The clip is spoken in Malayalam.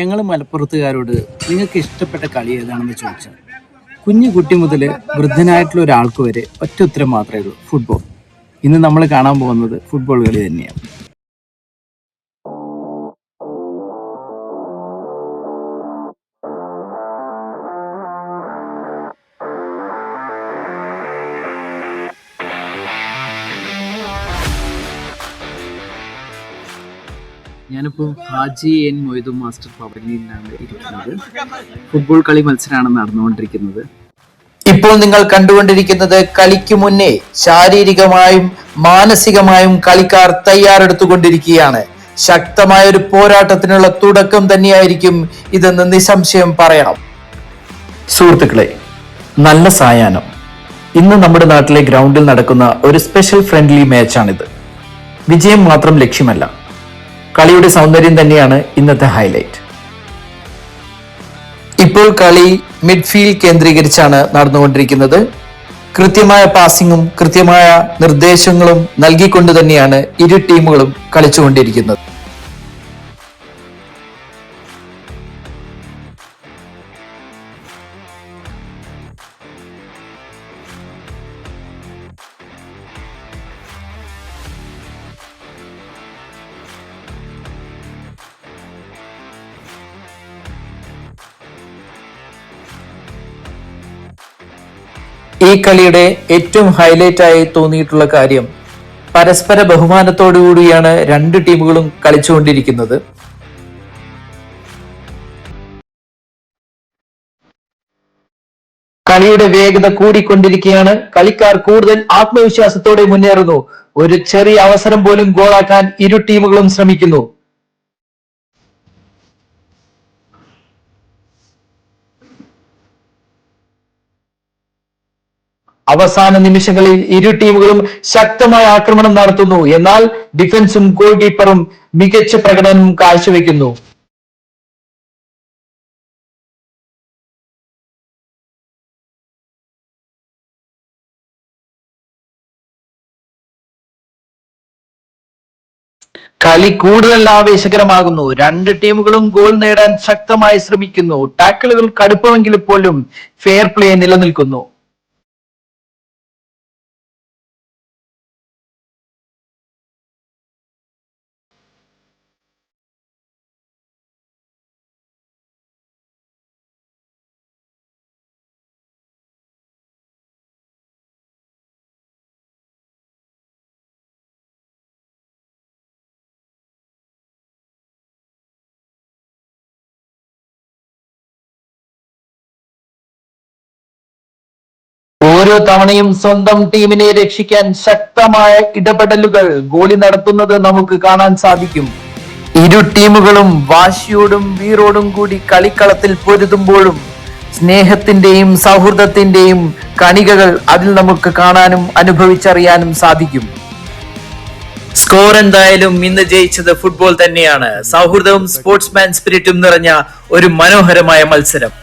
ഞങ്ങൾ മലപ്പുറത്തുകാരോട് നിങ്ങൾക്ക് ഇഷ്ടപ്പെട്ട കളി ഏതാണെന്ന് ചോദിച്ചാൽ കുഞ്ഞു കുട്ടി മുതൽ വൃദ്ധനായിട്ടുള്ള ഒരാൾക്ക് വരെ ഒറ്റ ഉത്തരം മാത്രമേ ഉള്ളൂ: ഫുട്ബോൾ. ഇന്ന് നമ്മൾ കാണാൻ പോകുന്നത് ഫുട്ബോൾ കളി തന്നെയാണ്. ഞാനിപ്പോൾ ഹാജി എൻ മൊയ്തു മാസ്റ്റർ പവലിയനിലാണ് ഇരിക്കുന്നത്. ഫുട്ബോൾ കളി മത്സരമാണ് നടന്നുകൊണ്ടിരിക്കുന്നത്. ഇപ്പോൾ നിങ്ങൾ കണ്ടുകൊണ്ടിരിക്കുന്നത് കളിക്ക് മുന്നേ ശാരീരികമായും മാനസികമായും കളിക്കാർ തയ്യാറെടുത്തുകൊണ്ടിരിക്കുകയാണ്. ശക്തമായ ഒരു പോരാട്ടത്തിനുള്ള തുടക്കം തന്നെയായിരിക്കും ഇതെന്ന് നിസ്സംശയം പറയണം. സുഹൃത്തുക്കളെ, നല്ല സായാഹ്നം. ഇന്ന് നമ്മുടെ നാട്ടിലെ ഗ്രൗണ്ടിൽ നടക്കുന്ന ഒരു സ്പെഷ്യൽ ഫ്രണ്ട്ലി മാച്ചാണിത്. വിജയം മാത്രം ലക്ഷ്യമല്ല, കളിയുടെ സൗന്ദര്യം തന്നെയാണ് ഇന്നത്തെ ഹൈലൈറ്റ്. ഇപ്പോൾ കളി മിഡ്ഫീൽഡ് കേന്ദ്രീകരിച്ചാണ് നടന്നുകൊണ്ടിരിക്കുന്നത്. കൃത്യമായ പാസിങ്ങും കൃത്യമായ നിർദ്ദേശങ്ങളും നൽകിക്കൊണ്ട് തന്നെയാണ് ഇരു ടീമുകളും കളിച്ചുകൊണ്ടിരിക്കുന്നത്. ഈ കളിയുടെ ഏറ്റവും ഹൈലൈറ്റ് ആയി തോന്നിയിട്ടുള്ള കാര്യം പരസ്പര ബഹുമാനത്തോടുകൂടിയാണ് രണ്ട് ടീമുകളും കളിച്ചുകൊണ്ടിരിക്കുന്നത്. കളിയുടെ വേഗത കൂടിക്കൊണ്ടിരിക്കുകയാണ്. കളിക്കാർ കൂടുതൽ ആത്മവിശ്വാസത്തോടെ മുന്നേറുന്നു. ഒരു ചെറിയ അവസരം പോലും ഗോളാക്കാൻ ഇരു ടീമുകളും ശ്രമിക്കുന്നു. അവസാന നിമിഷങ്ങളിൽ ഇരു ടീമുകളും ശക്തമായ ആക്രമണം നടത്തുന്നു. എന്നാൽ ഡിഫൻസും ഗോൾ കീപ്പറും മികച്ച പ്രകടനം കാഴ്ചവെക്കുന്നു. കളി കൂടുതൽ ആവേശകരമാകുന്നു. രണ്ട് ടീമുകളും ഗോൾ നേടാൻ ശക്തമായി ശ്രമിക്കുന്നു. ടാക്കിളുകൾ കടുപ്പമെങ്കിൽ പോലും ഫെയർ പ്ലേ നിലനിൽക്കുന്നു. ഓരോ തവണയും സ്വന്തം ടീമിനെ രക്ഷിക്കാൻ ശക്തമായ ഇടപെടലുകൾ ഗോളി നടത്തുന്നത് നമുക്ക് കാണാൻ സാധിക്കും. ഇരു ടീമുകളും വാശിയോടും വീറോടും കൂടി കളിക്കളത്തിൽ പൊരുതുമ്പോഴും സ്നേഹത്തിന്റെയും സൗഹൃദത്തിന്റെയും കണികകൾ അതിൽ നമുക്ക് കാണാനും അനുഭവിച്ചറിയാനും സാധിക്കും. സ്കോർ എന്തായാലും ഇന്ന് ജയിച്ചത് ഫുട്ബോൾ തന്നെയാണ്. സൗഹൃദവും സ്പോർട്സ്മാൻ സ്പിരിറ്റും നിറഞ്ഞ ഒരു മനോഹരമായ മത്സരം.